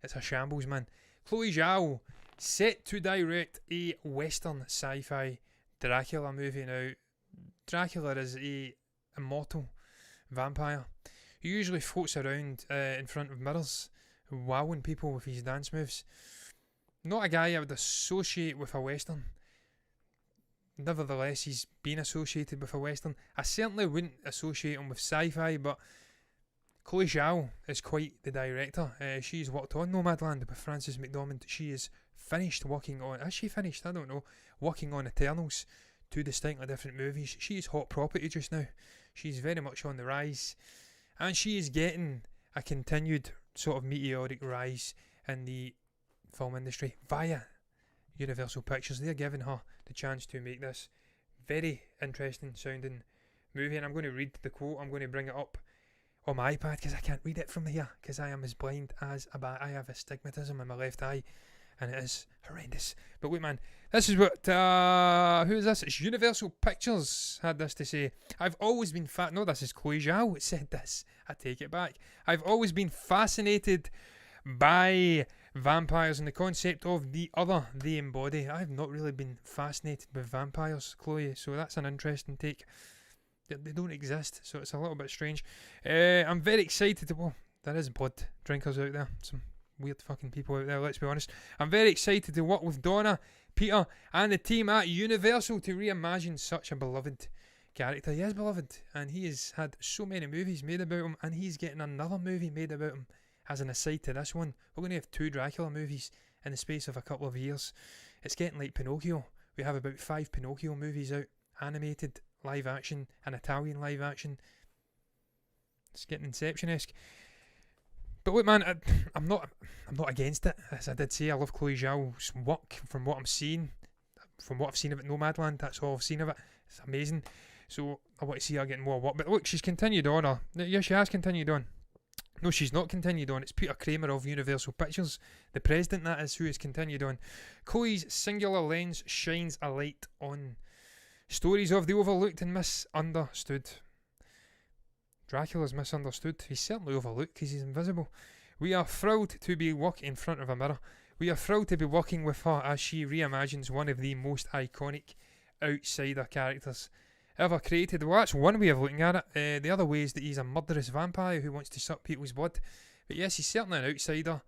It's a shambles, man. Chloe Zhao, set to direct a Western sci-fi Dracula movie. Now, Dracula is a immortal vampire who usually floats around in front of mirrors, wowing people with his dance moves. Not a guy I would associate with a Western. Nevertheless, he's been associated with a Western. I certainly wouldn't associate him with sci-fi, but Chloe Zhao is quite the director. She's worked on Nomadland with Frances McDormand. She is finished working on... Has she finished? I don't know. Working on Eternals. Two distinctly different movies. She is hot property just now. She's very much on the rise. And she is getting a continued sort of meteoric rise in the film industry via Universal Pictures. They're giving her the chance to make this very interesting sounding movie. And I'm going to read the quote. I'm going to bring it up on my iPad because I can't read it from here because I am as blind as a bat. I have astigmatism in my left eye and it is horrendous. But wait, man, this is what who is this? It's Universal Pictures had this to say. I've always been no, this is Chloe Zhao said this. I take it back. I've always been fascinated by vampires and the concept of the other they embody. I've not really been fascinated with vampires, Chloe, so that's an interesting take. They don't exist, so it's a little bit strange. I'm very excited. Well, there is blood drinkers out there. Some weird fucking people out there, let's be honest. I'm very excited to work with Donna, Peter, and the team at Universal to reimagine such a beloved character. He is beloved, and he has had so many movies made about him, and he's getting another movie made about him. As an aside to this one, we're going to have 2 Dracula movies in the space of a couple of years. It's getting like Pinocchio. We have about 5 Pinocchio movies out, animated, live action, and Italian live action. It's getting Inception-esque. But look, man, I'm not against it. As I did say, I love Chloe Zhao's work. From what I'm seeing, from what I've seen of it, Nomadland, that's all I've seen of it. It's amazing. So I want to see her getting more work. But look, she's continued on. Yeah, she has continued on. No, she's not continued on. It's Peter Kramer of Universal Pictures, the president that is, who has continued on. Chloe's singular lens shines a light on stories of the overlooked and misunderstood. Dracula's misunderstood. He's certainly overlooked because he's invisible. We are thrilled to be working in front of a mirror. We are thrilled to be working with her as she reimagines one of the most iconic outsider characters ever created. Well, that's one way of looking at it. The other way is that he's a murderous vampire who wants to suck people's blood. But yes, he's certainly an outsider,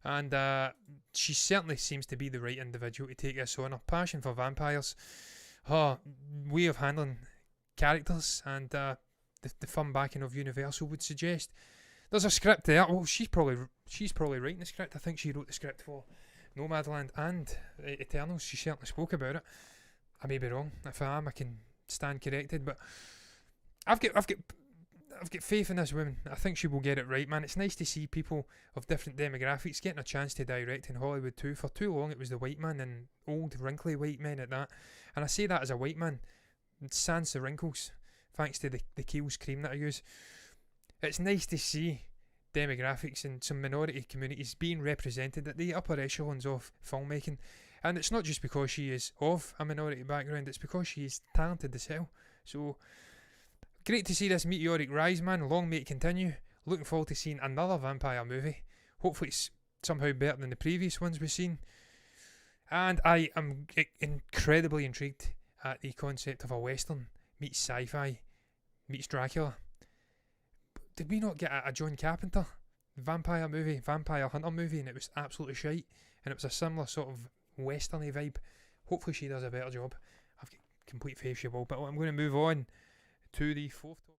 and she certainly seems to be the right individual to take this on. Her passion for vampires, her way of handling characters, and the fun backing of Universal would suggest there's a script there. Well, she's probably writing the script. I think she wrote the script for Nomadland and Eternals. She certainly spoke about it. I may be wrong. If I am, I can stand corrected, but I've got faith in this woman. I think she will get it right, man. It's nice to see people of different demographics getting a chance to direct in Hollywood too. For too long it was the white man, and old wrinkly white men at that, and I say that as a white man, sans the wrinkles, thanks to the Kiehl's cream that I use. It's nice to see demographics and some minority communities being represented at the upper echelons of filmmaking. And it's not just because she is of a minority background, it's because she is talented as hell. So, great to see this meteoric rise, man. Long may it continue. Looking forward to seeing another vampire movie. Hopefully it's somehow better than the previous ones we've seen. And I am incredibly intrigued at the concept of a Western meets sci-fi meets Dracula. Did we not get a John Carpenter vampire movie, vampire hunter movie, and it was absolutely shite? And it was a similar sort of westerny vibe. Hopefully she does a better job. I've got complete faith she will. But I'm going to move on to the fourth topic.